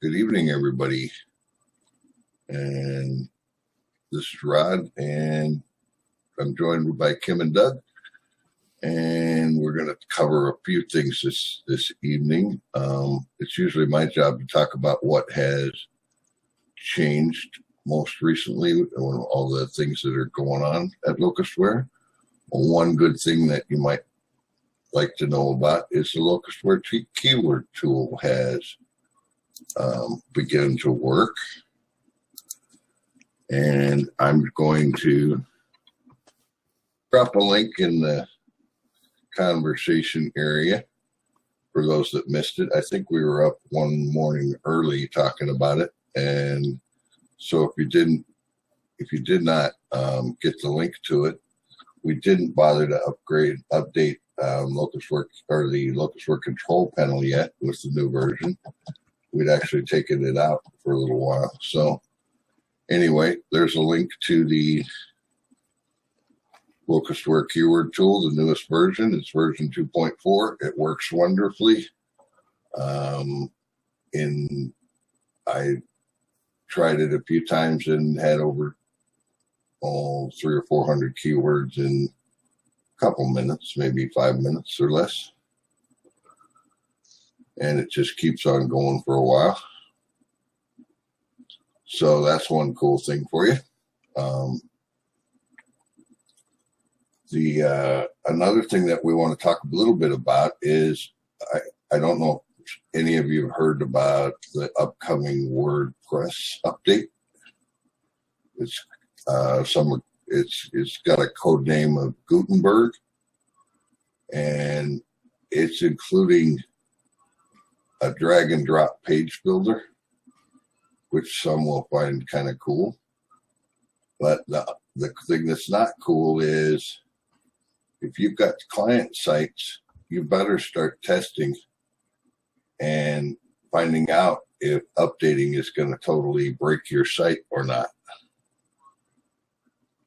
Good evening, everybody. And this is Rod, and I'm joined by Kim and Doug. And we're going to cover a few things this evening. It's usually my job to talk about what has changed most recently, all the things that are going on at Locustware. One good thing that you might like to know about is the Locustware keyword tool has begun to work. And I'm going to drop a link in the conversation area for those that missed it. I think we were up one morning early talking about it, and so if you did not get the link to it, we didn't bother to update Locustware or the Locustware control panel yet with the new version. We'd actually taken it out for a little while. So anyway, there's a link to the Locustware keyword tool, the newest version. It's version 2.4. It works wonderfully. I tried it a few times and had over 300 or 400 keywords in a couple minutes, maybe 5 minutes or less. And it just keeps on going for a while. So that's one cool thing for you. Another thing that we want to talk a little bit about is I don't know if any of you have heard about the upcoming WordPress update. It's got a code name of Gutenberg, and it's including a drag and drop page builder, which some will find kind of cool. But the thing that's not cool is if you've got client sites, you better start testing and finding out if updating is going to totally break your site or not.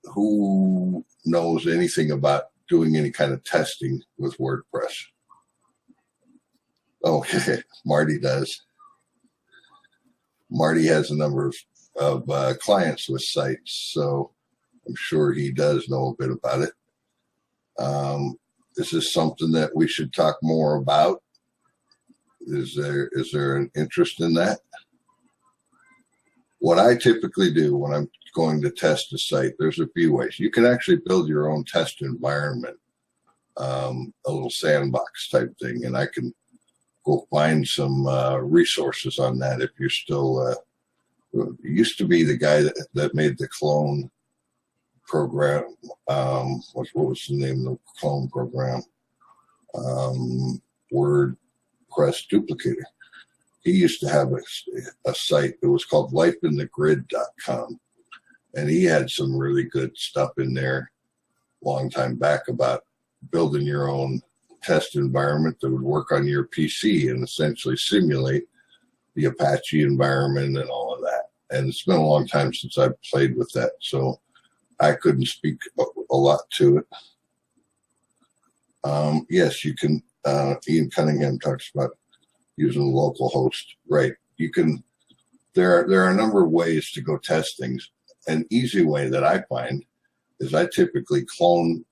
Who knows anything about doing any kind of testing with WordPress? Okay, Marty does. Marty has a number of clients with sites, so I'm sure he does know a bit about it. This is something that we should talk more about. Is there an interest in that? What I typically do when I'm going to test a site, there's a few ways. You can actually build your own test environment, a little sandbox type thing, and I can go find some resources on that if you're still used to be the guy that made the clone program. What was the name of the clone program? WordPress Duplicator. He used to have a site that was called lifeinthegrid.com, and he had some really good stuff in there a long time back about building your own test environment that would work on your PC and essentially simulate the Apache environment and all of that. And it's been a long time since I've played with that, so I couldn't speak a lot to it. Yes, you can. Ian Cunningham talks about using a local host. Right. You can. There are a number of ways to go test things. An easy way that I find is I typically clone.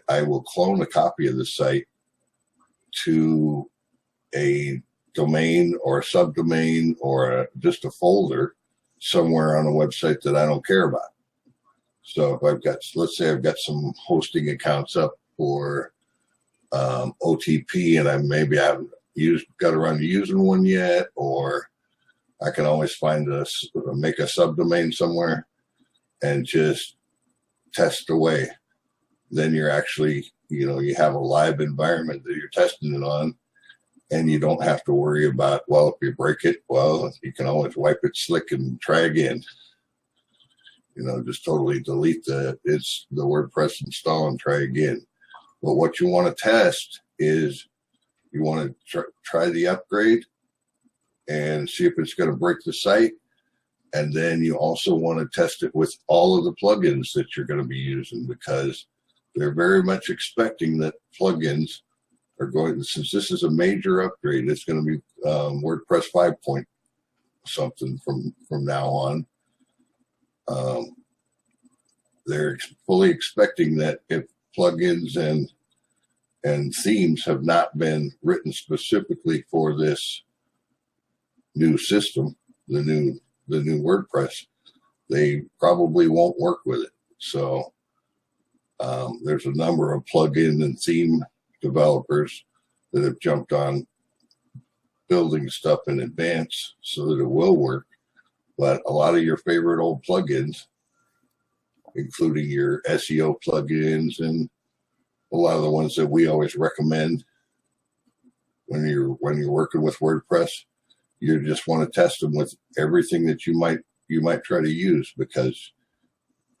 I will clone a copy of the site to a domain or a subdomain or just a folder somewhere on a website that I don't care about. So if let's say I've got some hosting accounts up for OTP, and I haven't got around to using one yet, or I can always make a subdomain somewhere and just test away. Then you're actually, you have a live environment that you're testing it on, and you don't have to worry about, well, if you break it, well, you can always wipe it slick and try again. Just totally delete the WordPress install and try again. But what you want to test is you want to try the upgrade and see if it's going to break the site. And then you also want to test it with all of the plugins that you're going to be using, because they're very much expecting that plugins are going, since this is a major upgrade, it's going to be WordPress 5 point something from now on. They're fully expecting that if plugins and themes have not been written specifically for this new system, the new WordPress, they probably won't work with it. So there's a number of plugin and theme developers that have jumped on building stuff in advance so that it will work. But a lot of your favorite old plugins, including your SEO plugins and a lot of the ones that we always recommend when you're working with WordPress, you just want to test them with everything that you might try to use, because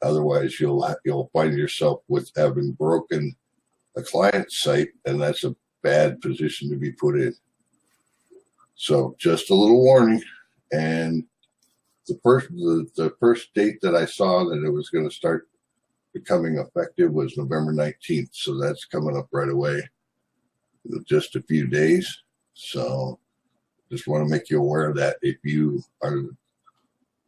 otherwise you'll find yourself with having broken a client site, and that's a bad position to be put in. So just a little warning. And the first date that I saw that it was going to start becoming effective was November 19th. So that's coming up right away, just a few days. So just want to make you aware of that. If you are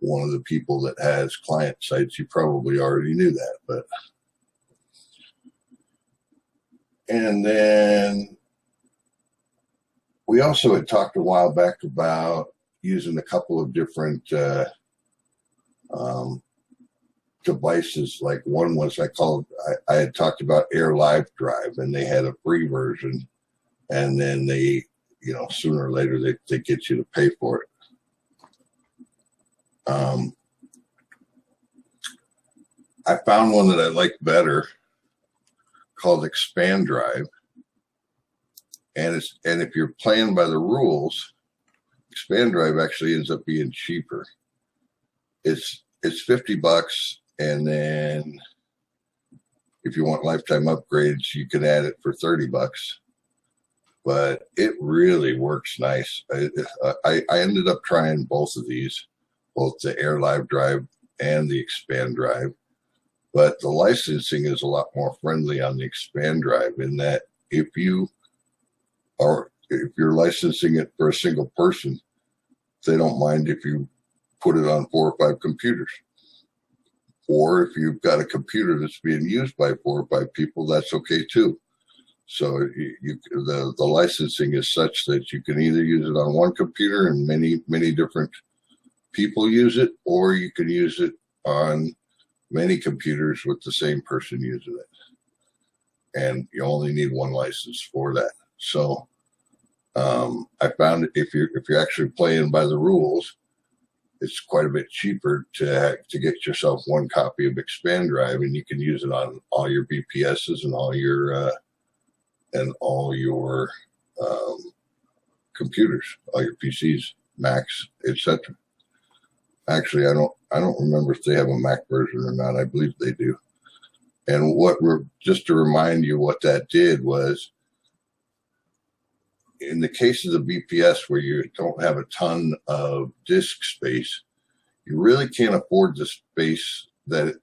one of the people that has client sites, you probably already knew that. But and then we also had talked a while back about using a couple of different devices. Like one was I had talked about Air Live Drive, and they had a free version, and then they, sooner or later they get you to pay for it. I found one that I like better called Expand Drive, and if you're playing by the rules, Expand Drive actually ends up being cheaper. It's $50, and then if you want lifetime upgrades, you can add it for $30. But it really works nice. I ended up trying both of these, both the Air Live Drive and the Expand Drive. But the licensing is a lot more friendly on the Expand Drive, in that if you're licensing it for a single person, they don't mind if you put it on 4 or 5 computers. Or if you've got a computer that's being used by 4 or 5 people, that's okay too. So the licensing is such that you can either use it on one computer and many different people use it, or you can use it on many computers with the same person using it. And you only need one license for that. So I found if you're actually playing by the rules, it's quite a bit cheaper to get yourself one copy of Expand Drive, and you can use it on all your VPSs and all your computers, all your PCs, Macs, etc. Actually, I don't remember if they have a Mac version or not. I believe they do. And just to remind you, what that did was, in the case of the VPS where you don't have a ton of disk space, you really can't afford the space that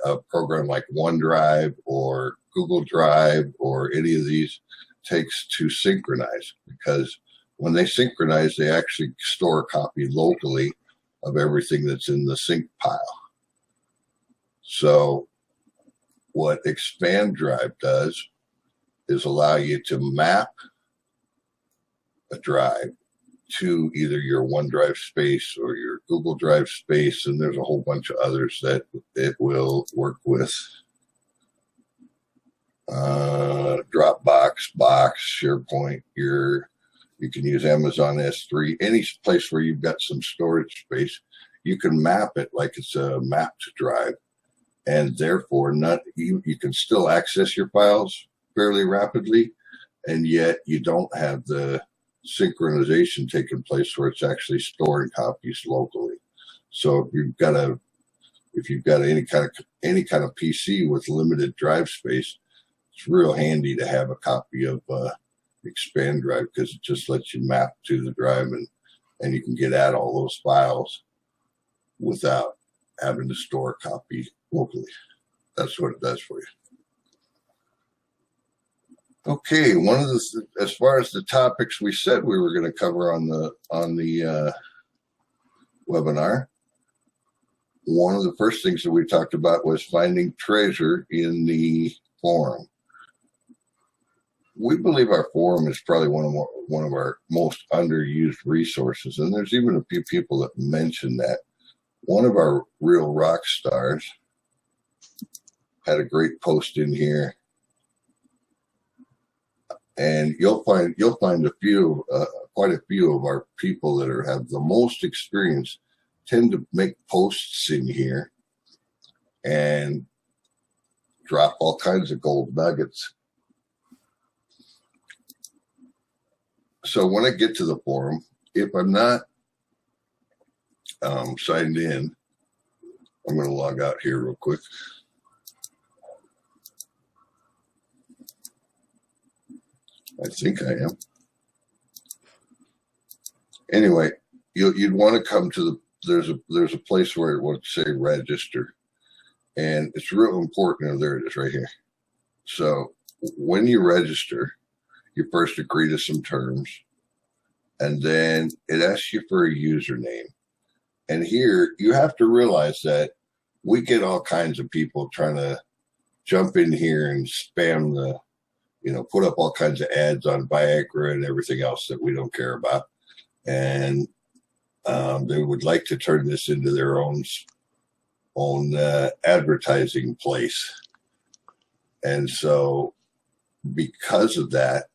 a program like OneDrive or Google Drive or any of these takes to synchronize. Because when they synchronize, they actually store a copy locally of everything that's in the sync pile. So what Expand Drive does is allow you to map a drive to either your OneDrive space or your Google Drive space, and there's a whole bunch of others that it will work with. Dropbox, Box, SharePoint, you can use Amazon S3, any place where you've got some storage space, you can map it like it's a mapped drive, and therefore you can still access your files fairly rapidly, and yet you don't have the synchronization taking place where it's actually storing copies locally. So if you've got any kind of PC with limited drive space, it's real handy to have a copy of Expand Drive, because it just lets you map to the drive, and you can get at all those files without having to store a copy locally. That's what it does for you. Okay, one of the, as far as the topics we said we were going to cover on the webinar, one of the first things that we talked about was finding treasure in the forum. We believe our forum is probably one of our most underused resources, and there's even a few people that mention that. One of our real rock stars had a great post in here, and you'll find a few, quite a few of our people that have the most experience tend to make posts in here and drop all kinds of gold nuggets. So when I get to the forum, if I'm not signed in, I'm going to log out here real quick. I think I am. Anyway, you'd want to come to there's a place where it would say register, and it's real important. There it is right here. So when you register, you first agree to some terms, and then it asks you for a username. And here you have to realize that we get all kinds of people trying to jump in here and spam put up all kinds of ads on Viagra and everything else that we don't care about. And they would like to turn this into their own advertising place. And so because of that,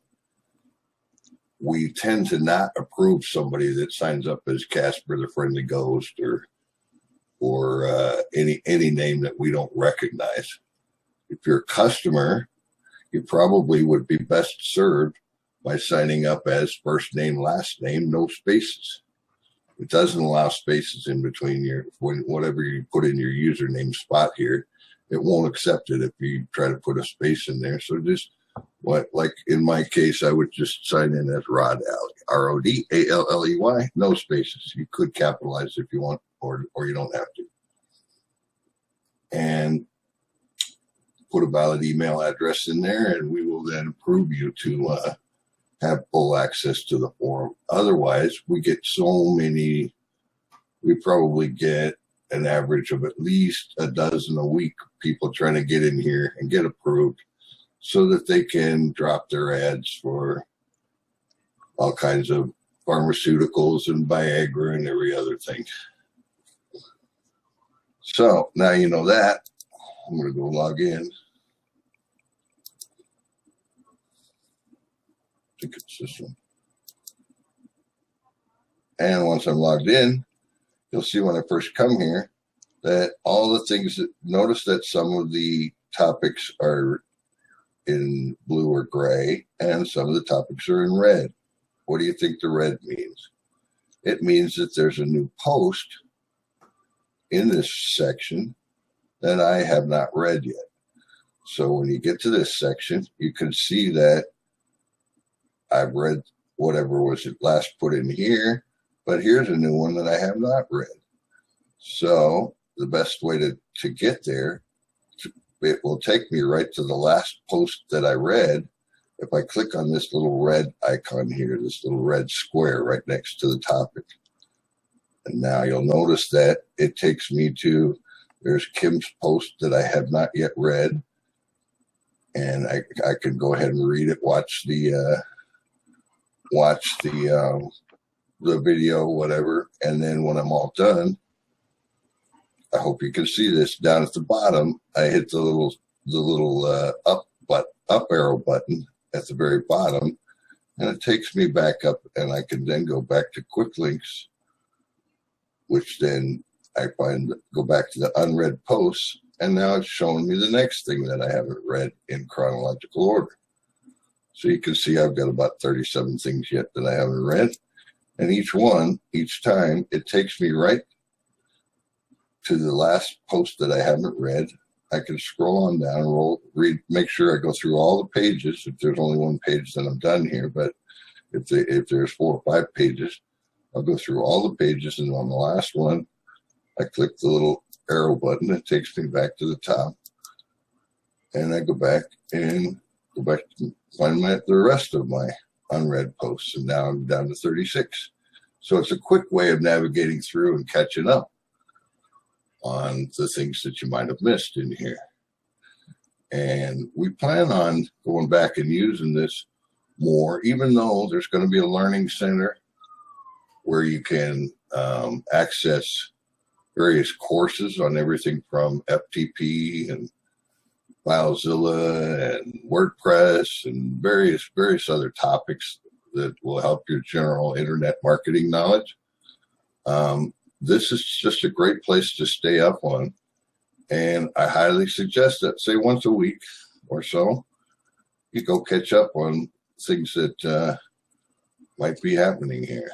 we tend to not approve somebody that signs up as Casper the Friendly Ghost or any name that we don't recognize. If you're a customer, you probably would be best served by signing up as first name, last name, no spaces. It doesn't allow spaces in between whatever you put in your username spot here. It won't accept it if you try to put a space in there. So just like in my case, I would just sign in as Rod Alley, RODALLEY, no spaces. You could capitalize if you want, or you don't have to. And put a valid email address in there, and we will then approve you to have full access to the forum. Otherwise, we probably get an average of at least a dozen a week, people trying to get in here and get approved so that they can drop their ads for all kinds of pharmaceuticals and Viagra and every other thing. So now you know that. I'm going to go log in. I think it's this one. And once I'm logged in, you'll see when I first come here that all the things notice that some of the topics are in blue or gray and some of the topics are in red. What do you think the red means? It means that there's a new post in this section that I have not read yet. So when you get to this section, you can see that I've read whatever was it last put in here, but here's a new one that I have not read. So the best way to get there, it will take me right to the last post that I read. If I click on this little red icon here, this little red square right next to the topic. And now you'll notice that it takes me to, there's Kim's post that I have not yet read. And I can go ahead and read it, watch the video, whatever. And then when I'm all done, I hope you can see this down at the bottom. I hit the little up arrow button at the very bottom, and it takes me back up, and I can then go back to quick links, which then I go back to the unread posts, and now it's showing me the next thing that I haven't read in chronological order. So you can see I've got about 37 things yet that I haven't read, and each time it takes me right to the last post that I haven't read. I can scroll on down, read, make sure I go through all the pages. If there's only one page, then I'm done here. But if there's 4 or 5 pages, I'll go through all the pages, and on the last one, I click the little arrow button. It takes me back to the top, and I go back and go back to find the rest of my unread posts, and now I'm down to 36. So it's a quick way of navigating through and catching up on the things that you might have missed in here. And we plan on going back and using this more, even though there's going to be a learning center where you can access various courses on everything from FTP and FileZilla and WordPress and various other topics that will help your general internet marketing knowledge. This is just a great place to stay up on, and I highly suggest that, say, once a week or so, you go catch up on things that might be happening here.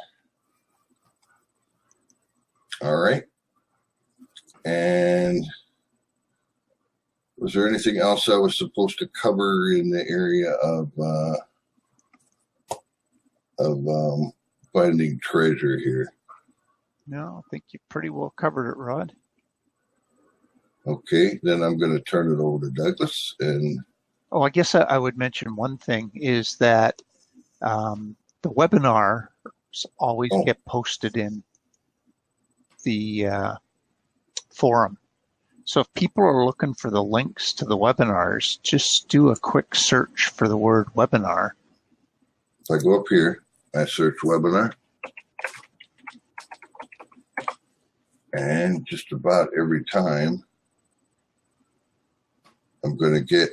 All right. And was there anything else I was supposed to cover in the area of finding treasure here? No, I think you pretty well covered it, Rod. Okay, then I'm going to turn it over to Douglas. And I guess I would mention one thing is that the webinars always get posted in the forum. So if people are looking for the links to the webinars, just do a quick search for the word webinar. If I go up here, I search webinar. And just about every time I'm going to get,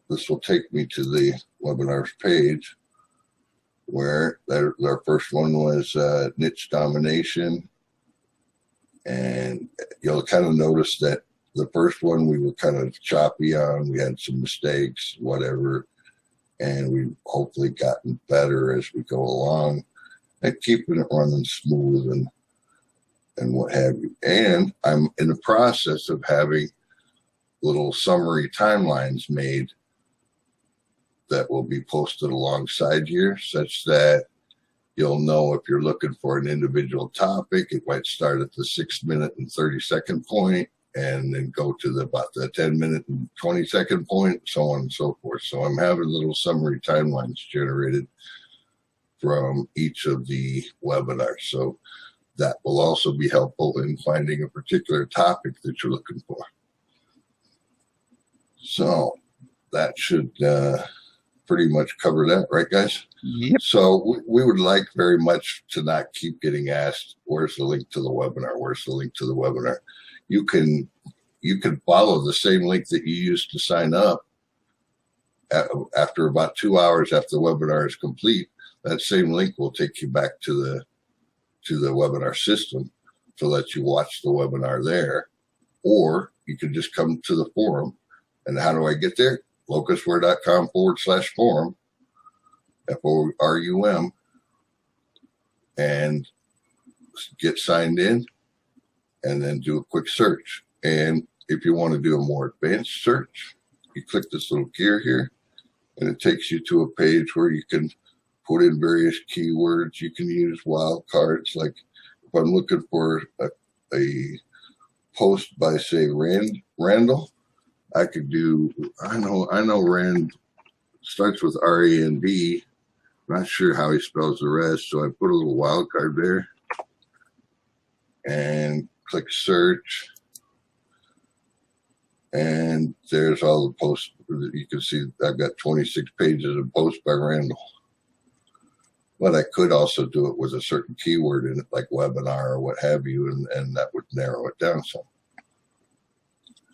this will take me to the webinars page where our first one was niche domination. And you'll kind of notice that the first one we were kind of choppy on. We had some mistakes, whatever, and we've hopefully gotten better as we go along at keeping it running smooth and what have you. And I'm in the process of having little summary timelines made that will be posted alongside here, such that you'll know if you're looking for an individual topic. It might start at the 6-minute and 30-second point and then go to about the 10-minute and 20-second point, so on and so forth. So I'm having little summary timelines generated from each of the webinars. So that will also be helpful in finding a particular topic that you're looking for. So that should pretty much cover that, right, guys? Yep. So we would like very much to not keep getting asked, where's the link to the webinar? Where's the link to the webinar? You can follow the same link that you used to sign up. After about 2 hours after the webinar is complete, that same link will take you back to the webinar system to let you watch the webinar there. Or you can just come to the forum. And how do I get there? locustware.com/forum, FORUM, and get signed in and then do a quick search. And if you want to do a more advanced search, you click this little gear here and it takes you to a page where you can put in various keywords. You can use wildcards. Like if I'm looking for a post by, say, Randall, I could do, I know Rand starts with R-A-N-D. Not sure how he spells the rest, so I put a little wildcard there and click search. And there's all the posts. You can see I've got 26 pages of posts by Randall. But I could also do it with a certain keyword in it, like webinar or what have you, and that would narrow it down some.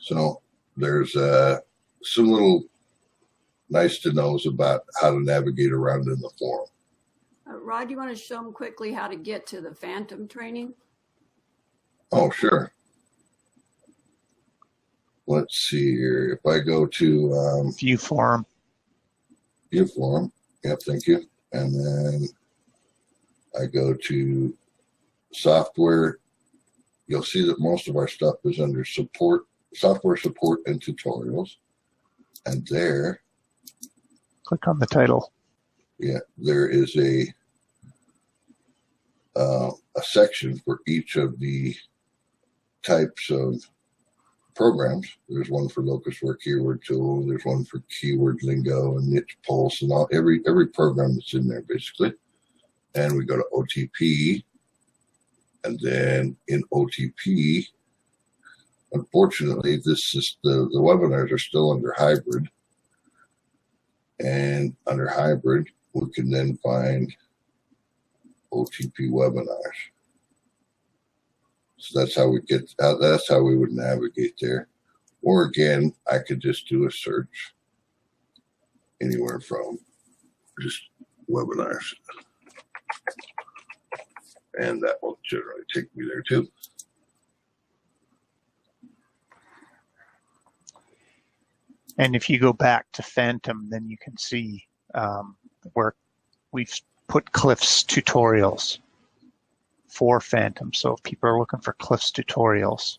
So there's some little nice to knows about how to navigate around in the forum. Rod, you want to show them quickly how to get to the Phantom training? Oh, sure. Let's see here. If I go to View forum. View forum. Yep, thank you. And then I go to software. You'll see that most of our stuff is under support, software support and tutorials. And there, Click on the title. yeah, there is a section for each of the types of programs. There's one for LocusWare Keyword Tool. There's one for Keyword Lingo and Niche Pulse and all every program that's in there basically. And we go to OTP, and then in OTP, unfortunately, this is the webinars are still under hybrid. And under hybrid, we can then find OTP webinars. So that's how we get, that's how we would navigate there. Or again, I could just do a search anywhere from just webinars. And that will generally take me there too. And if you go back to Phantom, then you can see where we've put Cliff's tutorials for Phantom. So if people are looking for Cliff's tutorials.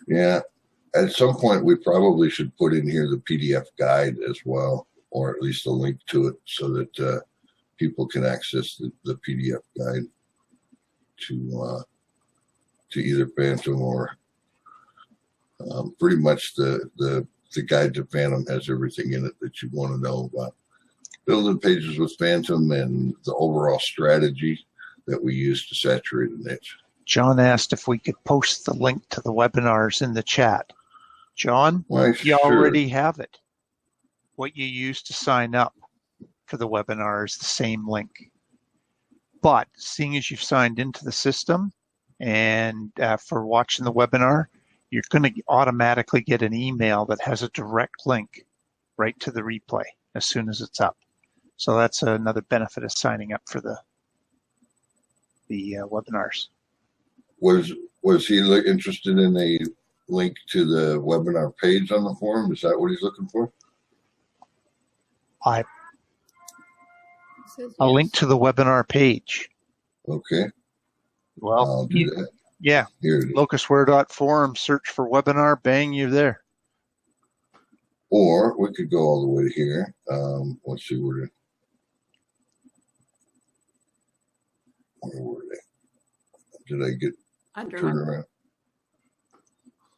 Yeah, at some point we probably should put in here the PDF guide as well, or at least a link to it so that people can access the PDF guide to either Phantom or pretty much the guide to Phantom has everything in it that you want to know about building pages with Phantom and the overall strategy that we use to saturate a niche. John asked if we could post the link to the webinars in the chat. John, Why, you sure. already have it. What you used to sign up for the webinar is the same link. But seeing as you've signed into the system and for watching the webinar, you're going to automatically get an email that has a direct link right to the replay as soon as it's up. So that's another benefit of signing up for the webinars. Was he interested in a link to the webinar page on the forum? Is that what he's looking for? A link to the webinar page. Okay. Well, I'll do that. Yeah. Here it is. LocusWare.forum, search for webinar, bang, you're there. Or we could go all the way here. Let's see where were they? Did I get turned around?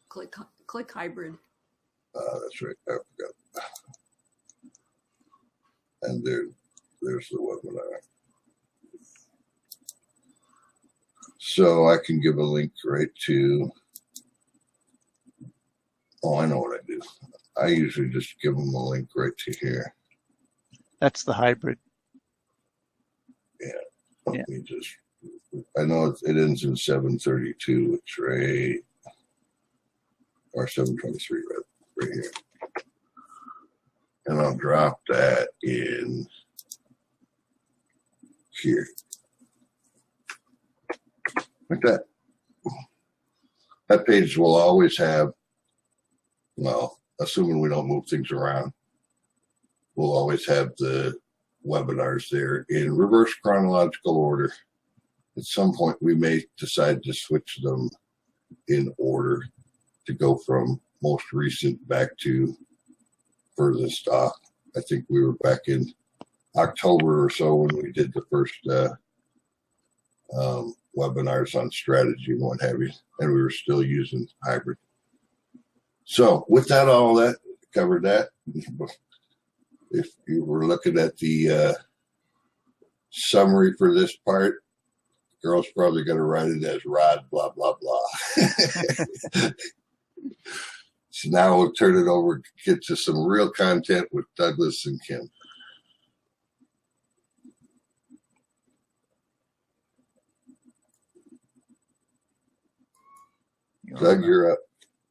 Click hybrid. That's right. I forgot. And there's the webinar. So I can give a link right to, oh, I know what I do. I usually just give them a link right to here. That's the hybrid. Yeah. Let me just, I know it ends in 732. It's right, or 723 right here. And I'll drop that in here. Like that. That page will always have, well, assuming we don't move things around, we'll always have the webinars there in reverse chronological order. At some point, we may decide to switch them in order to go from most recent back to furthest off. I think we were back in October or so when we did the first webinars on strategy and what have you, and we were still using hybrid. So with that, all that covered that. If you were looking at the summary for this part, the girl's probably going to write it as Rod, blah, blah, blah. So now we'll turn it over, get to some real content with Douglas and Kim. Doug, you're up.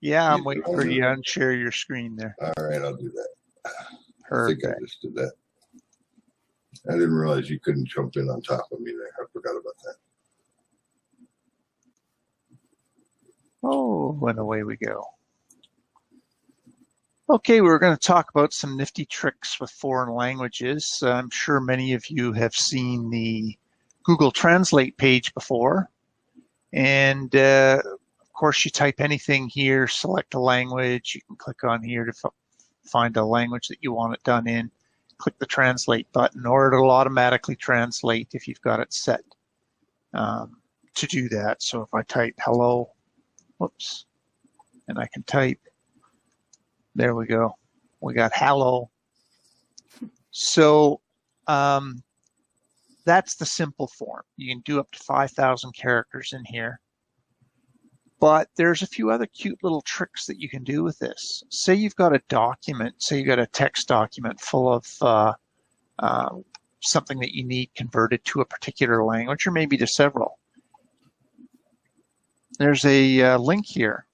Yeah, I'm waiting for you to unshare your screen there. All right, I'll do that. Perfect. I think I just did that. I didn't realize you couldn't jump in on top of me there. I forgot about that. Oh, and away we go. Okay, we're going to talk about some nifty tricks with foreign languages. I'm sure many of you have seen the Google Translate page before. And of course, you type anything here, select a language. You can click on here to find a language that you want it done in. Click the translate button, or it'll automatically translate if you've got it set to do that. So if I type hello Whoops. And I can type. There we go. We got hello. So that's the simple form. You can do up to 5,000 characters in here. But there's a few other cute little tricks that you can do with this. Say you've got a document, say you've got a text document full of something that you need converted to a particular language, or maybe to several. There's a link here,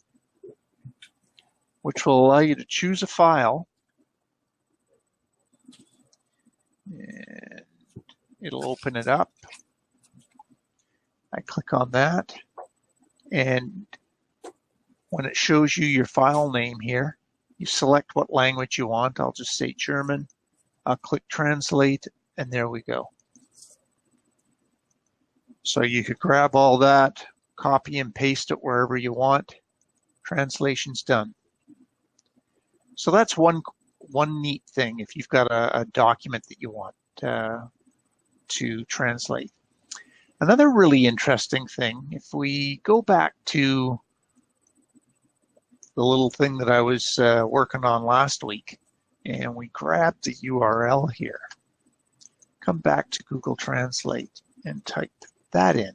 which will allow you to choose a file. And it'll open it up. I click on that. And when it shows you your file name here, you select what language you want. I'll just say German. I'll click translate, and there we go. So you could grab all that, copy and paste it wherever you want. Translation's done. So that's one neat thing if you've got a document that you want to translate. Another really interesting thing, if we go back to the little thing that I was working on last week, and we grab the URL here, come back to Google Translate and type that in.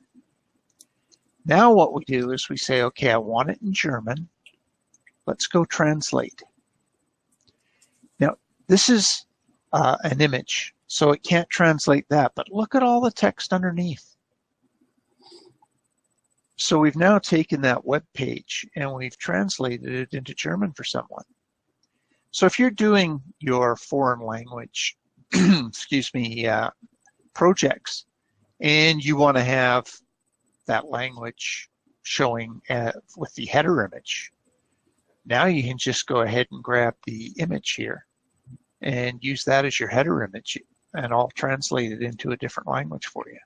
Now what we do is we say, okay, I want it in German. Let's go translate. Now, this is an image, so it can't translate that, but look at all the text underneath. So we've now taken that web page and we've translated it into German for someone. So if you're doing your foreign language, excuse me, projects, and you want to have that language showing with the header image, now you can just go ahead and grab the image here and use that as your header image, and I'll translate it into a different language for you.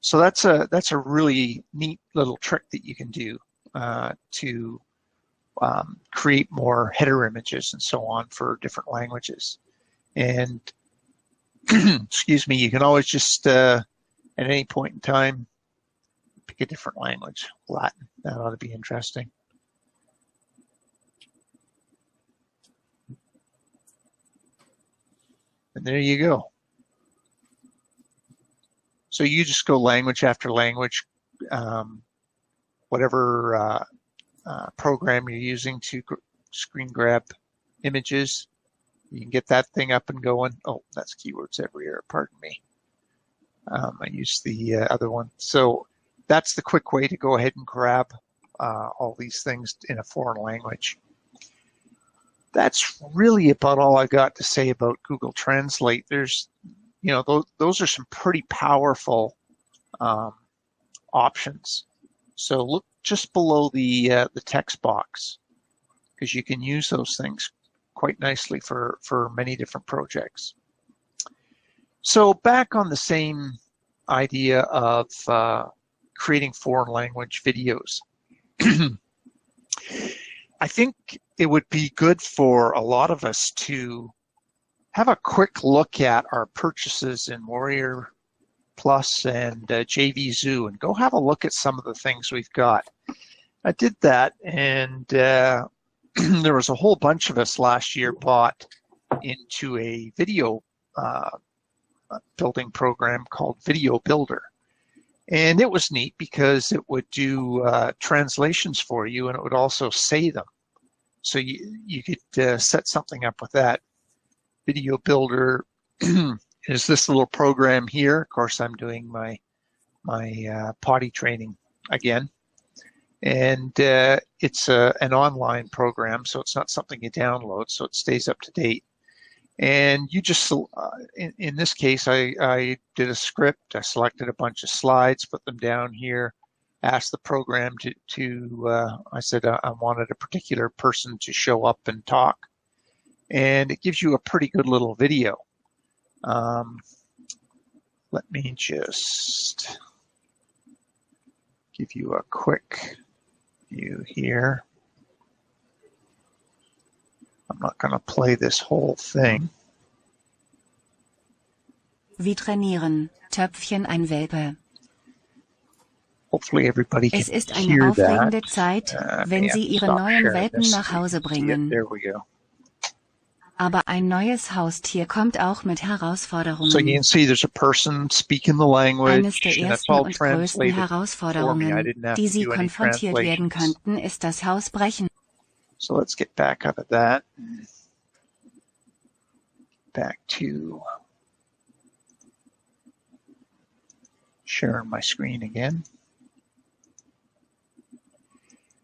So that's a really neat little trick that you can do to create more header images and so on for different languages. And excuse me, you can always just at any point in time pick a different language. Latin, that ought to be interesting. And there you go. So you just go language after language, whatever program you're using to screen grab images, you can get that thing up and going. Oh, that's keywords every error, pardon me. I used the other one. So that's the quick way to go ahead and grab all these things in a foreign language. That's really about all I got to say about Google Translate. There's those are some pretty powerful options. So look just below the text box, because you can use those things quite nicely for many different projects. So back on the same idea of creating foreign language videos. I think it would be good for a lot of us to have a quick look at our purchases in Warrior Plus and JVZoo and go have a look at some of the things we've got. I did that, and there was a whole bunch of us last year bought into a video building program called Video Builder. And it was neat because it would do translations for you, and it would also say them. So you could set something up with that. Video Builder is this little program here. Of course, I'm doing my potty training again. And it's an online program, so it's not something you download, so it stays up to date. And you just, in this case, I did a script. I selected a bunch of slides, put them down here, asked the program I said I wanted a particular person to show up and talk. And it gives you a pretty good little video. Let me just give you a quick view here. I'm not going to play this whole thing. Wie trainieren, Töpfchen ein Welpe. Hopefully everybody can Es ist eine hear aufregende that. Zeit, I wenn may have Sie to Ihre stop neuen sharing Welpen this nach so you Hause can see it. bringen. There we go. Aber ein neues Haustier kommt auch mit So you Herausforderungen. can see there's a person speaking the language, Eines der and that's ersten all und größten translated for me. I Herausforderungen, didn't have die to Sie do any konfrontiert werden translations. könnten, ist das Hausbrechen. So let's get back out of that. Back to sharing my screen again.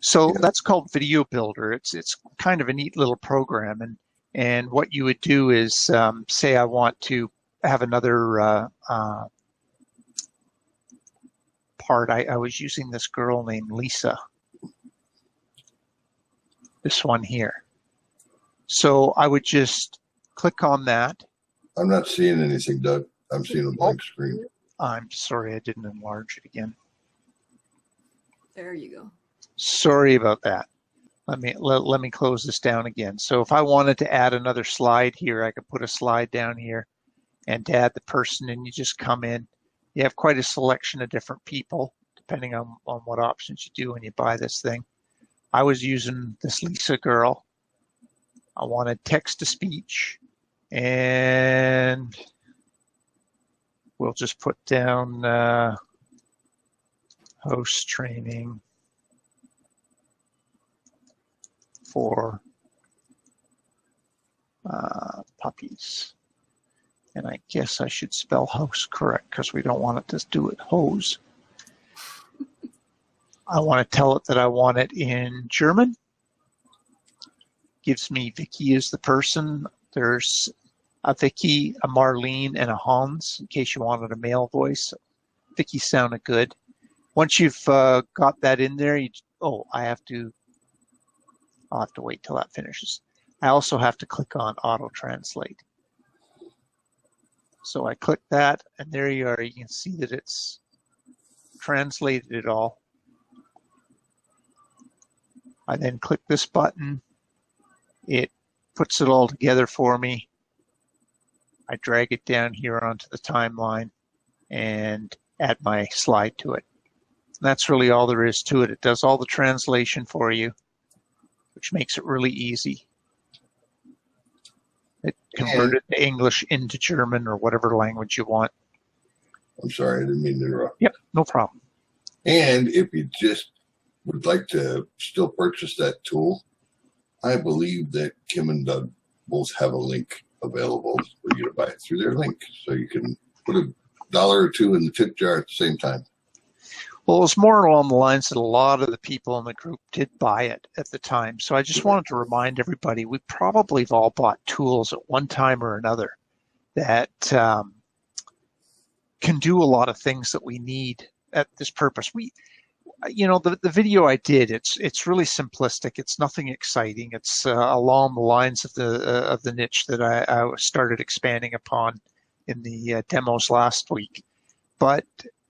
So that's called Video Builder. It's kind of a neat little program, and what you would do is say I want to have another part. I was using this girl named Lisa. This one here. So I would just click on that. I'm not seeing anything, Doug. I'm seeing a blank screen. I'm sorry, I didn't enlarge it again. There you go. Sorry about that. Let me close this down again. So if I wanted to add another slide here, I could put a slide down here and to add the person, and you just come in. You have quite a selection of different people, depending on what options you do when you buy this thing. I was using this Lisa girl. I wanted text to speech, and we'll just put down host training for puppies. And I guess I should spell host correct because we don't want it to do it hose. I want to tell it that I want it in German. Gives me Vicky as the person. There's a Vicky, a Marlene, and a Hans in case you wanted a male voice. Vicky sounded good. Once you've got that in there, I'll have to wait till that finishes. I also have to click on auto translate. So I click that, and there you are. You can see that it's translated it all. I then click this button. It puts it all together for me. I drag it down here onto the timeline and add my slide to it. And that's really all there is to it. It does all the translation for you, which makes it really easy. It converted the English into German or whatever language you want. I'm sorry, I didn't mean to interrupt. Yep, no problem. And if you just would like to still purchase that tool, I believe that Kim and Doug both have a link available for you to buy it through their link. So you can put $1 or $2 in the tip jar at the same time. Well, it was more along the lines that a lot of the people in the group did buy it at the time. So I just wanted to remind everybody, we probably have all bought tools at one time or another that can do a lot of things that we need at this purpose. The video I did, it's really simplistic. It's nothing exciting. It's along the lines of the niche that I started expanding upon in the demos last week. But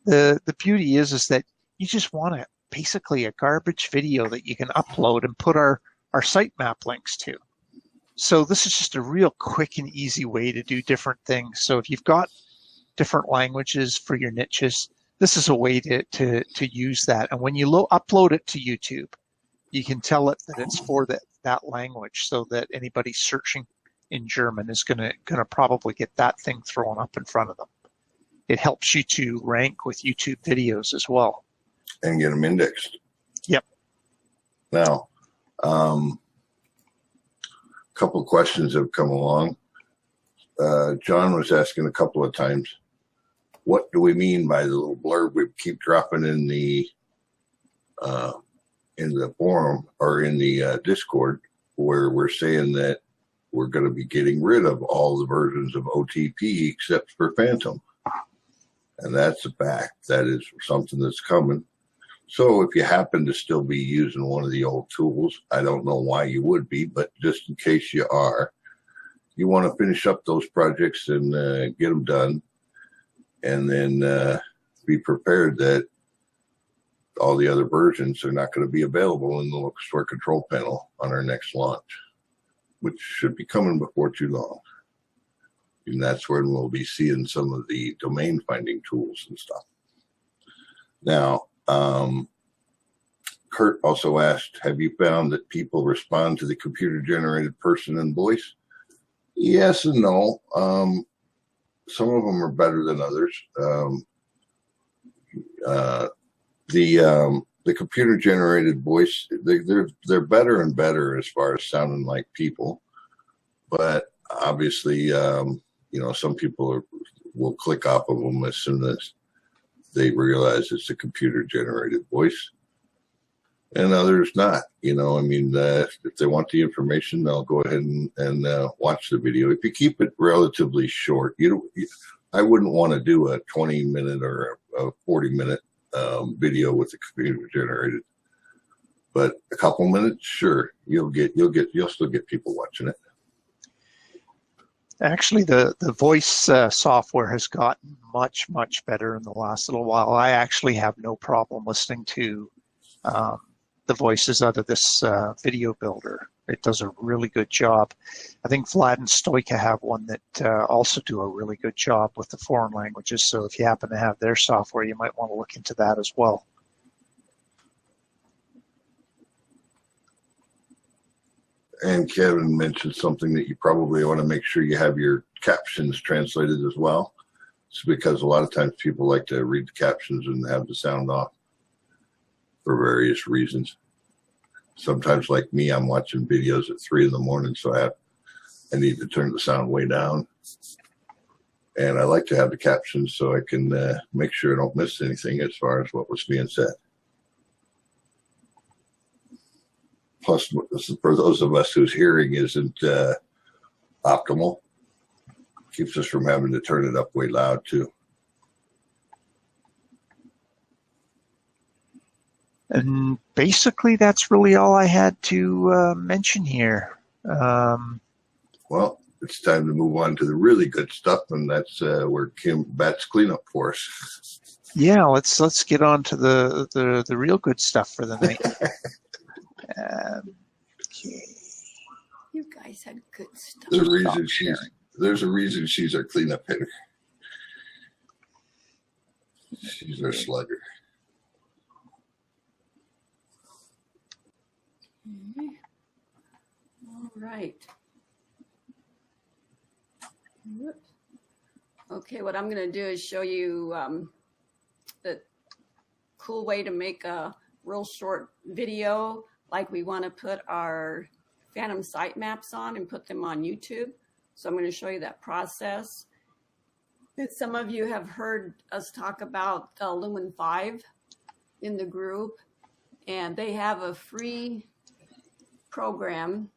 the beauty is that you just want basically a garbage video that you can upload and put our sitemap links to. So this is just a real quick and easy way to do different things. So if you've got different languages for your niches, this is a way to use that. And when you upload it to YouTube, you can tell it that it's for that language, so that anybody searching in German is gonna probably get that thing thrown up in front of them. It helps you to rank with YouTube videos as well. And get them indexed. Yep. Now, a couple of questions have come along. John was asking a couple of times, what do we mean by the little blurb we keep dropping in the forum or in the Discord, where we're saying that we're going to be getting rid of all the versions of OTP except for Phantom? And that's a fact. That is something that's coming. So if you happen to still be using one of the old tools, I don't know why you would be, but just in case you are, you want to finish up those projects and get them done. And then be prepared that all the other versions are not going to be available in the local store control panel on our next launch, which should be coming before too long. And that's when we'll be seeing some of the domain finding tools and stuff. Now, Kurt also asked, have you found that people respond to the computer-generated person and voice? Yes and no. Some of them are better than others. The computer-generated voice, they're better and better as far as sounding like people. But obviously, some people will click off of them as soon as they realize it's a computer-generated voice. And others not, if they want the information, they'll go ahead and watch the video. If you keep it relatively short, I wouldn't want to do a 20-minute or a 40-minute video with the computer generated, but a couple minutes, sure, you'll still get people watching it. Actually, the voice software has gotten much better in the last little while. I actually have no problem listening to the voices out of this video builder. It does a really good job. I think Vlad and Stoika have one that also do a really good job with the foreign languages. So if you happen to have their software, you might want to look into that as well. And Kevin mentioned something that you probably want to make sure you have your captions translated as well. It's because a lot of times people like to read the captions and have the sound off for various reasons. Sometimes, like me, I'm watching videos at 3 a.m, so I need to turn the sound way down. And I like to have the captions so I can make sure I don't miss anything as far as what was being said. Plus, for those of us whose hearing isn't optimal, keeps us from having to turn it up way loud too. And basically, that's really all I had to mention here. Well, it's time to move on to the really good stuff, and that's where Kim bats cleanup for us. Yeah, let's get on to the real good stuff for the night. Okay. You guys had good stuff. There's a reason she's our cleanup hitter. She's our slugger. Okay. All right. Whoops. Okay, what I'm going to do is show you the cool way to make a real short video, like we want to put our Phantom sitemaps on and put them on YouTube. So I'm going to show you that process. Some of you have heard us talk about Lumen 5 in the group, and they have a free program.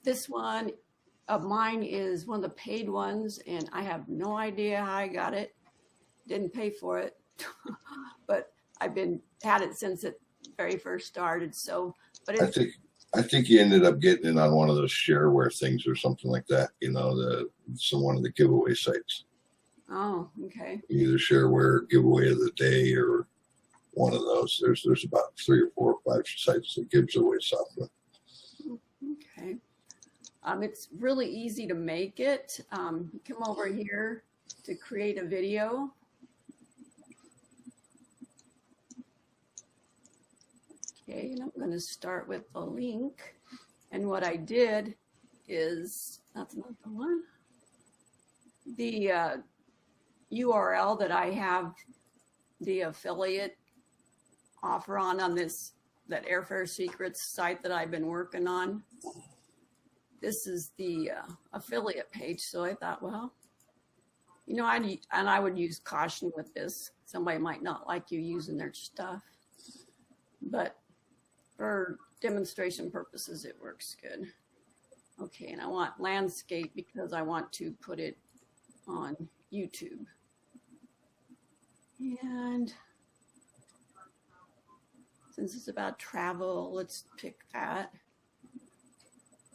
This one of mine is one of the paid ones, and I have no idea how I got it. Didn't pay for it, but I've had it since it very first started. So, but I think you ended up getting it on one of those shareware things or something like that. One of the giveaway sites. Oh, okay. Either shareware giveaway of the day or one of those. There's about 3 or 4 or 5 sites that gives away software. Okay. It's really easy to make it. You come over here to create a video. Okay, and I'm going to start with the link. And what I did is, that's not the one, the URL that I have the affiliate offer on that Airfare Secrets site that I've been working on. This is the affiliate page. So I thought, well, I would use caution with this. Somebody might not like you using their stuff, but for demonstration purposes, it works good. Okay, and I want landscape because I want to put it on YouTube. And since it's about travel, let's pick that.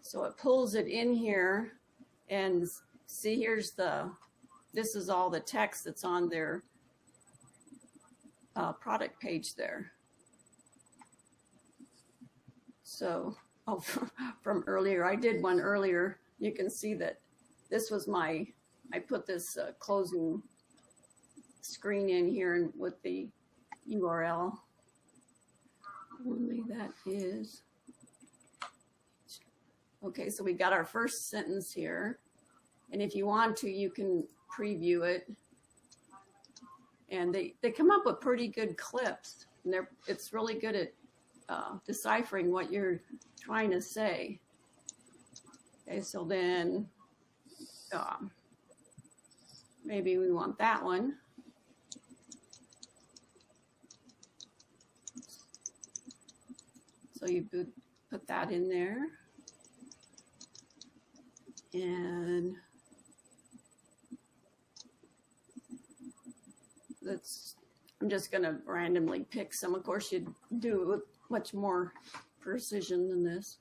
So it pulls it in here, and see, this is all the text that's on their product page there. So, from earlier, I did one earlier. You can see that this was I put this closing screen in here and with the URL. Only that is. Okay, so we got our first sentence here. And if you want to, you can preview it. And they come up with pretty good clips. And it's really good at deciphering what you're trying to say. Okay, so then maybe we want that one. So you put that in there. And I'm just going to randomly pick some. Of course, you'd do it with much more precision than this.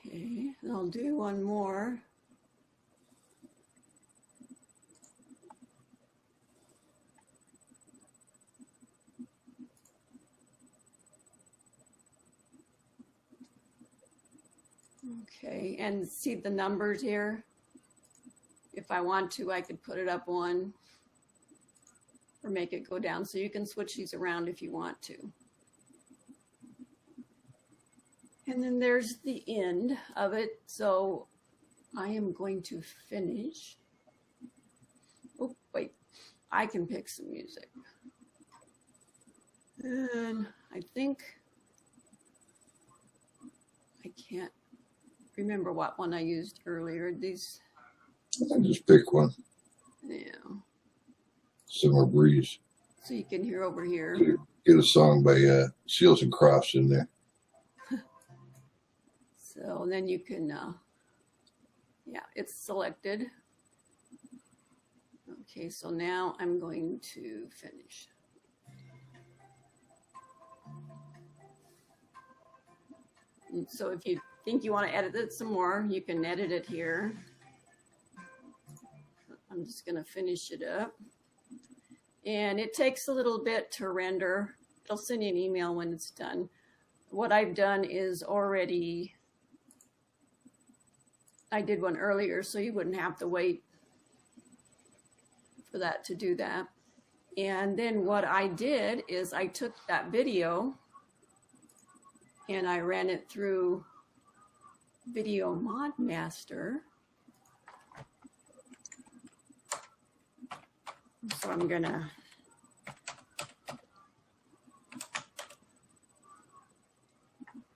Okay, and I'll do one more. Okay, and see the numbers here? If I want to, I could put it up one or make it go down. So you can switch these around if you want to. And then there's the end of it. So I am going to finish. Oh, wait, I can pick some music. And I think I can't remember what one I used earlier. These. I just pick one. Yeah. Summer Breeze. So you can hear over here. Get a song by Seals and Crofts in there. So then you can, yeah, it's selected. Okay, so now I'm going to finish. And so if you think you want to edit it some more, you can edit it here. I'm just going to finish it up. And it takes a little bit to render. It'll send you an email when it's done. What I've done is already, I did one earlier, so you wouldn't have to wait for that to do that. And then what I did is I took that video and I ran it through Video Mod Master. So I'm gonna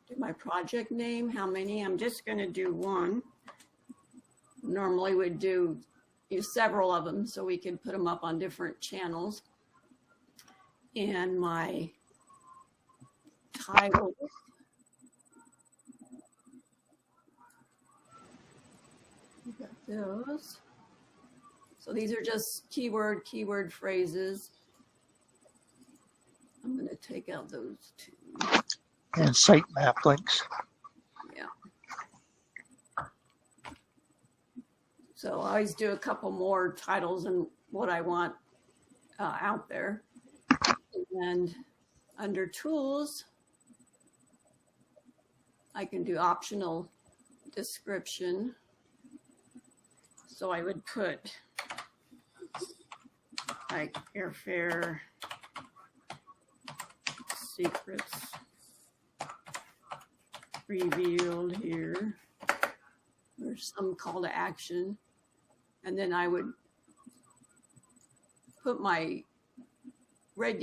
do my project name, how many? I'm just gonna do one. Normally we'd use several of them so we can put them up on different channels. And my title. We got those. So these are just keyword phrases. I'm going to take out those two. And sitemap links. Yeah. So I always do a couple more titles and what I want out there. And under tools, I can do optional description. So I would put like airfare secrets revealed here. There's some call to action. And then I would put my root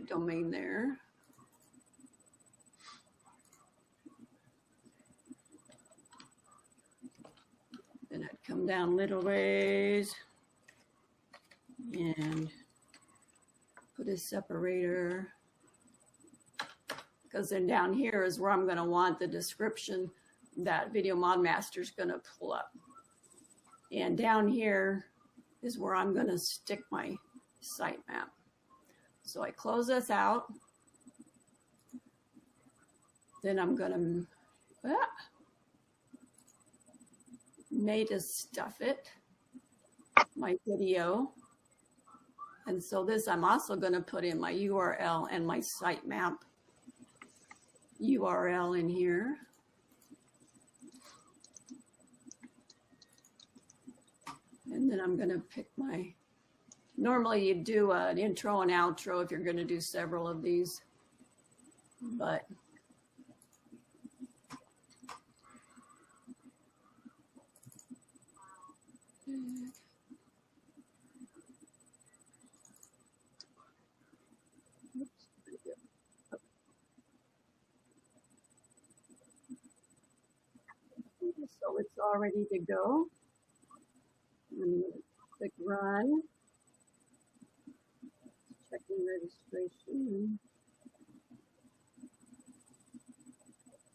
domain there. Then I'd come down little ways and put a separator, because then down here is where I'm going to want the description that Video Mod Master is going to pull up. And down here is where I'm going to stick my sitemap. So I close this out. Then I'm going to native stuff it, my video. And so this, I'm also going to put in my URL and my sitemap URL in here. And then I'm going to pick my, normally you do an intro and outro if you're going to do several of these, but so it's all ready to go. I'm going to click run, checking registration.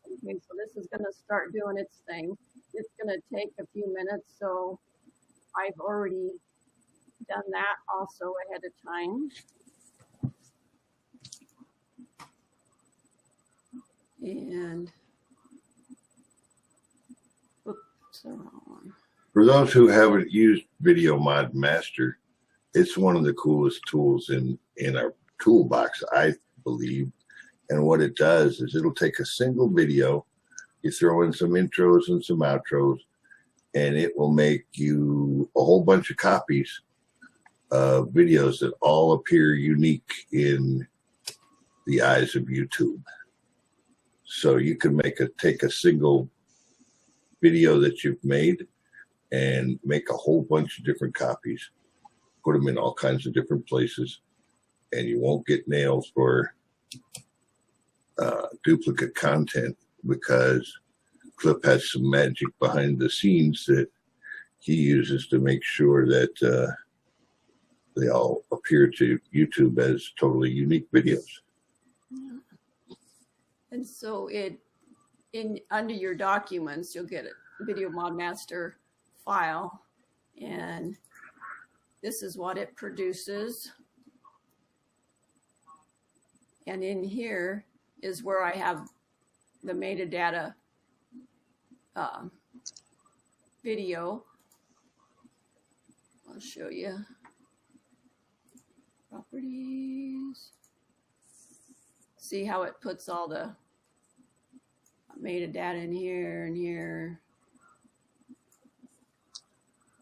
Okay, so this is going to start doing its thing. It's going to take a few minutes, so I've already done that also ahead of time. And oops, the wrong one. For those who haven't used Video Mod Master, it's one of the coolest tools in our toolbox, I believe. And what it does is it'll take a single video, you throw in some intros and some outros, and it will make you a whole bunch of copies of videos that all appear unique in the eyes of YouTube. So you can take a single video that you've made and make a whole bunch of different copies, put them in all kinds of different places, and you won't get nailed for duplicate content, because Clip has some magic behind the scenes that he uses to make sure that they all appear to YouTube as totally unique videos. Yeah. And so under your documents, you'll get a Video Mod Master file, and this is what it produces. And in here is where I have the metadata video. I'll show you. Properties. See how it puts all the metadata in here and here.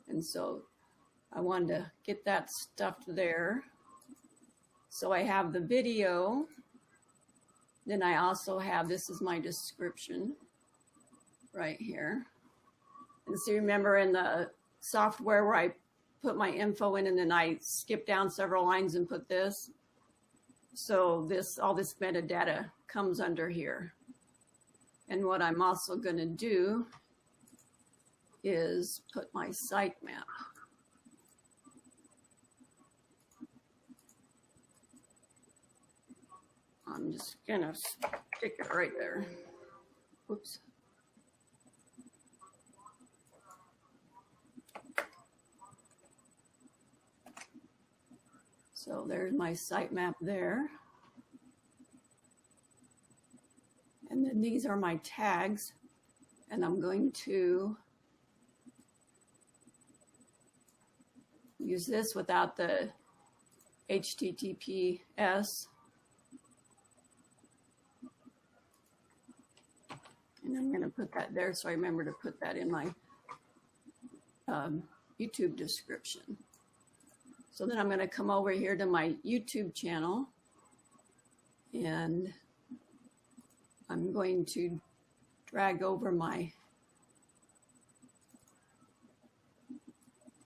And so I wanted to get that stuffed there. So I have the video. Then I also have, this is my description right here. And so remember in the software where I put my info in and then I skip down several lines and put this. So all this metadata comes under here. And what I'm also going to do is put my sitemap. I'm just gonna stick it right there. Oops. So there's my sitemap there. And then these are my tags. And I'm going to use this without the HTTPS. And I'm going to put that there so I remember to put that in my YouTube description. So then I'm going to come over here to my YouTube channel, and I'm going to drag over my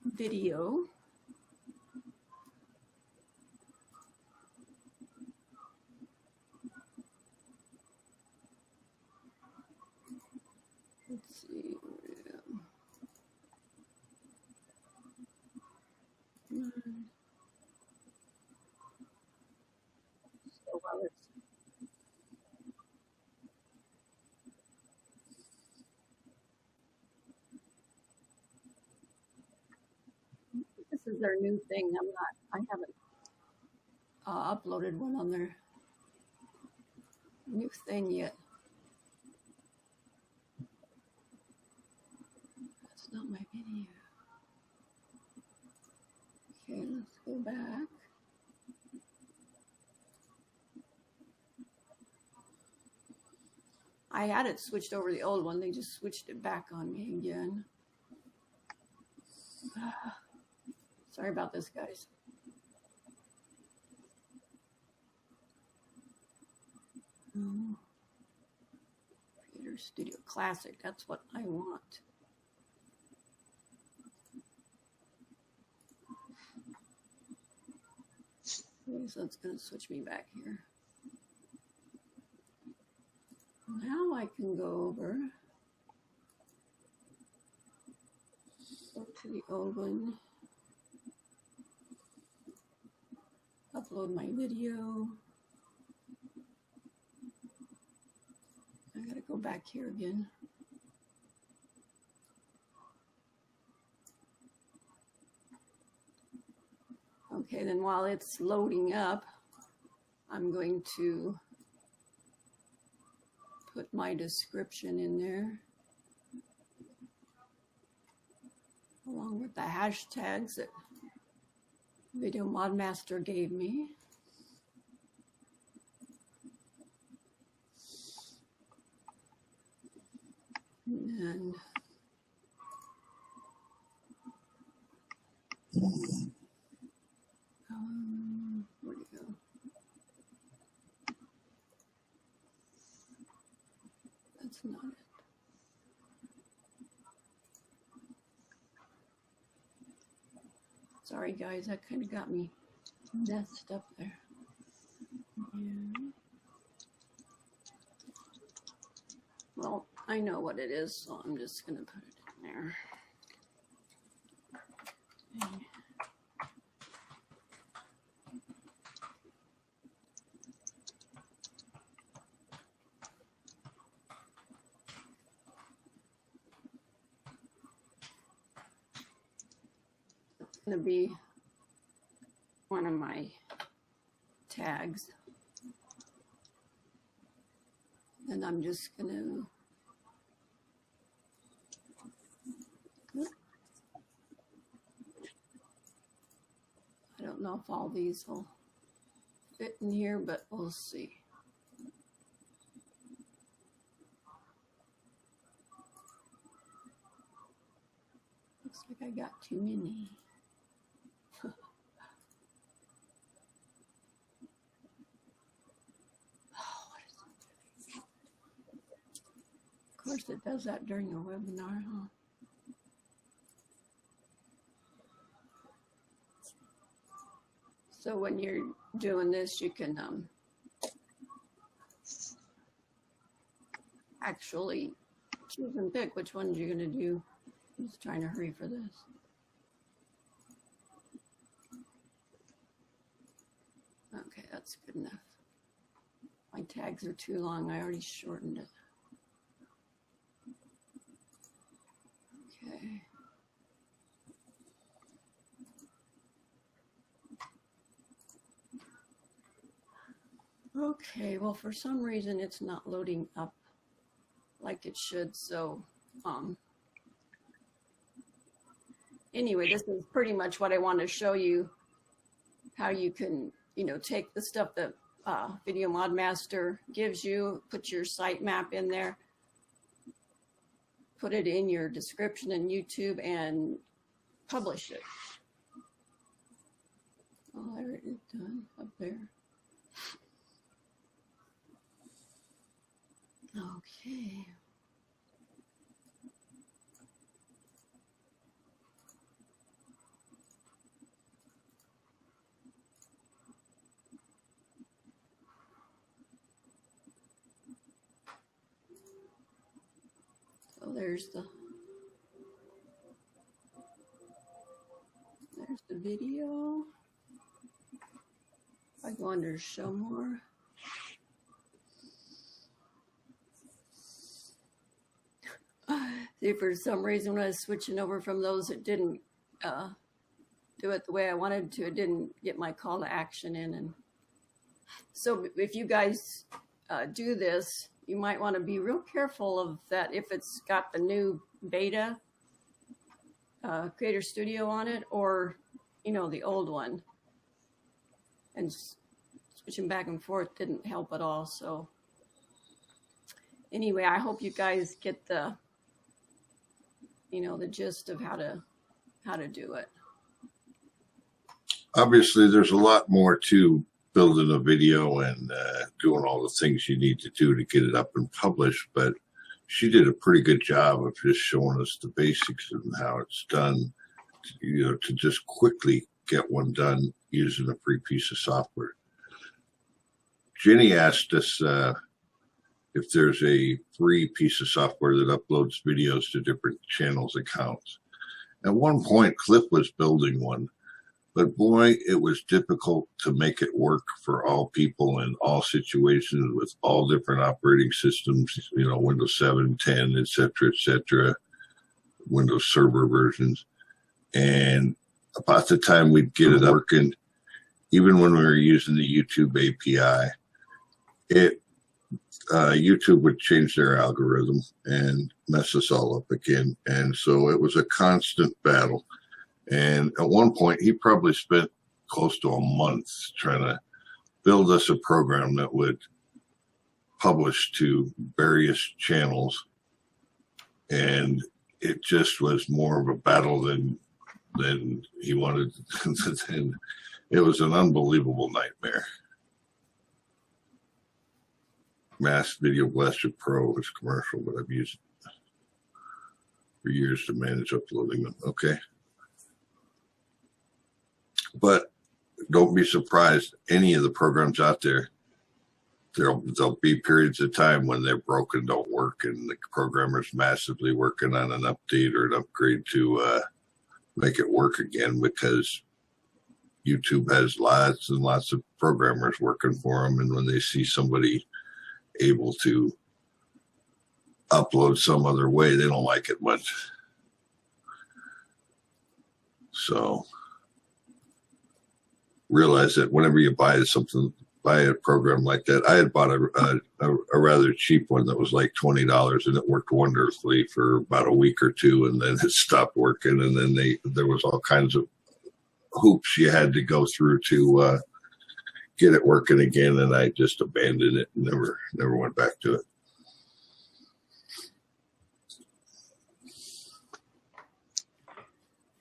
video. Let's see. So while it's this is their new thing. I haven't uploaded one on their new thing yet. That's not my video. Okay, let's go back. I had it switched over the old one. They just switched it back on me again. Sorry about this, guys. Creator Studio Classic, that's what I want. So it's going to switch me back here. Now I can go over, go to the old one, upload my video. I got to go back here again. Okay, then while it's loading up, I'm going to put my description in there, along with the hashtags that Video Mod Master gave me. And where'd it go? That's not it. Sorry, guys, that kind of got me messed up there. Yeah. Well, I know what it is, so I'm just going to put it in there. Okay. It's going to be one of my tags. And I'm just going to I don't know if all these will fit in here, but we'll see. Looks like I got too many. Of course, it does that during a webinar, huh? So when you're doing this, you can actually choose and pick which ones you're going to do. I'm just trying to hurry for this. Okay, that's good enough. My tags are too long. I already shortened it. Okay. Okay, well, for some reason it's not loading up like it should. So anyway, this is pretty much what I want to show you, how you can, take the stuff that Video Mod Master gives you, put your sitemap in there, put it in your description in YouTube, and publish it. Oh, there it is done up there. Okay. So there's the video. If I go under show more. See, for some reason when I was switching over from those, it didn't do it the way I wanted to. It didn't get my call to action in. And so if you guys do this, you might want to be real careful of that if it's got the new beta Creator Studio on it, or, the old one. And switching back and forth didn't help at all. So anyway, I hope you guys get the, the gist of how to how to do it. Obviously, there's a lot more to building a video and doing all the things you need to do to get it up and published, but she did a pretty good job of just showing us the basics and how it's done, you know, to just quickly get one done using a free piece of software. Jenny asked us if there's a free piece of software that uploads videos to different channels' accounts. At one point, Cliff was building one, but boy, it was difficult to make it work for all people in all situations with all different operating systems, you know, Windows 7, 10, et cetera, Windows Server versions. And about the time we'd get it working, even when we were using the YouTube API, YouTube would change their algorithm and mess us all up again. And so it was a constant battle. And at one point, he probably spent close to a month trying to build us a program that would publish to various channels. And it just was more of a battle than he wanted. And it was an unbelievable nightmare. Mass Video Blaster Pro is commercial, but I've used it for years to manage uploading them. Okay. But don't be surprised, any of the programs out there, there'll be periods of time when they're broken, don't work, and the programmer's massively working on an update or an upgrade to make it work again, because YouTube has lots and lots of programmers working for them, and when they see somebody able to upload some other way, they don't like it much. So realize that whenever you buy a program like that, I had bought a rather cheap one that was like $20, and it worked wonderfully for about a week or two, and then it stopped working, and then there was all kinds of hoops you had to go through to get it working again, and I just abandoned it and never went back to it.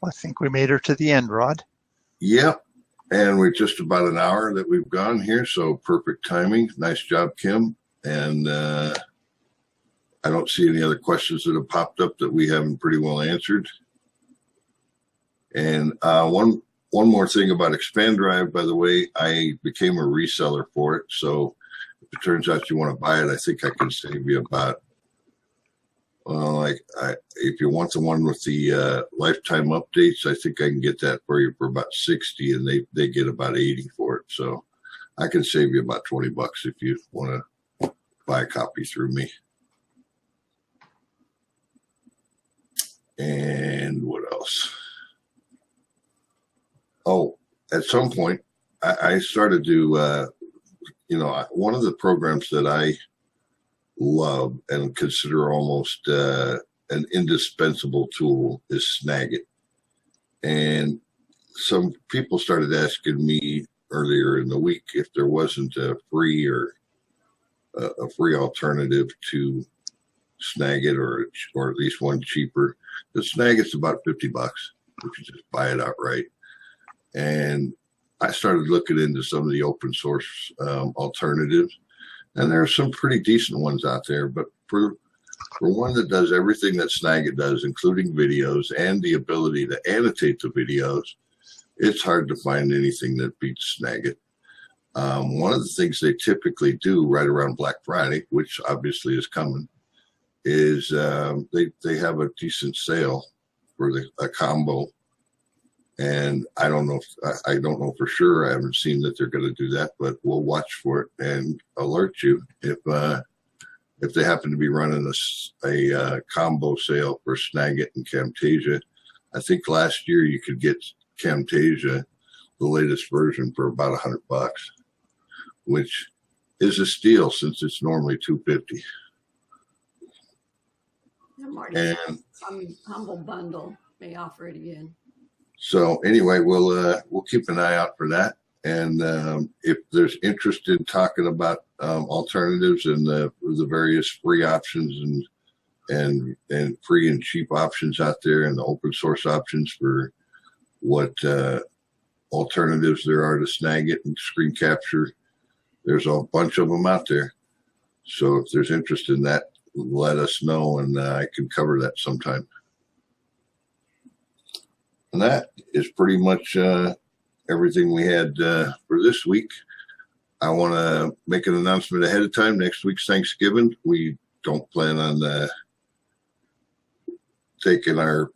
I think we made her to the end, Rod. Yep. And we're just about an hour that we've gone here, so perfect timing. Nice job, Kim. And I don't see any other questions that have popped up that we haven't pretty well answered. And one more thing about Expand Drive, by the way, I became a reseller for it. So if it turns out you want to buy it, I think I can save you about, if you want the one with the lifetime updates, I think I can get that for you for about 60, and they get about 80 for it. So I can save you about 20 bucks if you want to buy a copy through me. And what else? Oh, at some point, I started to, one of the programs that I love and consider almost an indispensable tool is Snagit. And some people started asking me earlier in the week if there wasn't a free or a free alternative to Snagit, or at least one cheaper. The Snagit's about 50 bucks if you just buy it outright. And I started looking into some of the open source alternatives, and there are some pretty decent ones out there. But for one that does everything that Snagit does, including videos and the ability to annotate the videos, it's hard to find anything that beats Snagit. One of the things they typically do right around Black Friday, which obviously is coming, is they have a decent sale for a combo. And I don't know for sure. I haven't seen that they're going to do that, but we'll watch for it and alert you if they happen to be running a combo sale for Snagit and Camtasia. I think last year you could get Camtasia, the latest version, for about $100, which is a steal since it's normally $250. And some humble bundle may offer it again. So anyway, we'll keep an eye out for that. And if there's interest in talking about alternatives and the various free options and and free and cheap options out there, and the open source options for what alternatives there are to snag it and screen capture. There's a bunch of them out there. So if there's interest in that, let us know, and I can cover that sometime. And that is pretty much everything we had for this week. I want to make an announcement ahead of time. Next week's Thanksgiving. We don't plan on taking our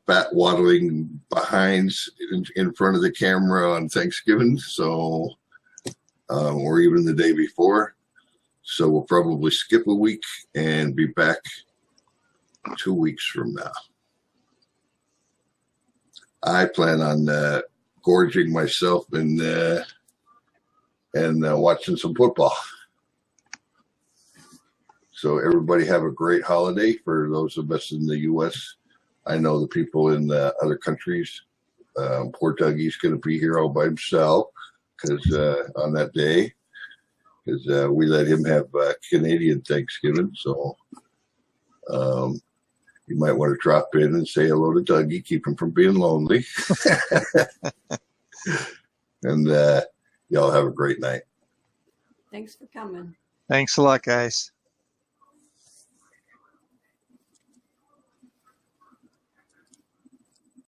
bat waddling behinds in front of the camera on Thanksgiving. So, or even the day before. So we'll probably skip a week and be back 2 weeks from now. I plan on gorging myself and watching some football. So everybody have a great holiday. For those of us in the U.S., I know the people in the other countries. Poor Dougie's going to be here all by himself because on that day, because we let him have Canadian Thanksgiving. So you might want to drop in and say hello to Dougie, keep him from being lonely. And y'all have a great night. Thanks for coming. Thanks a lot, guys.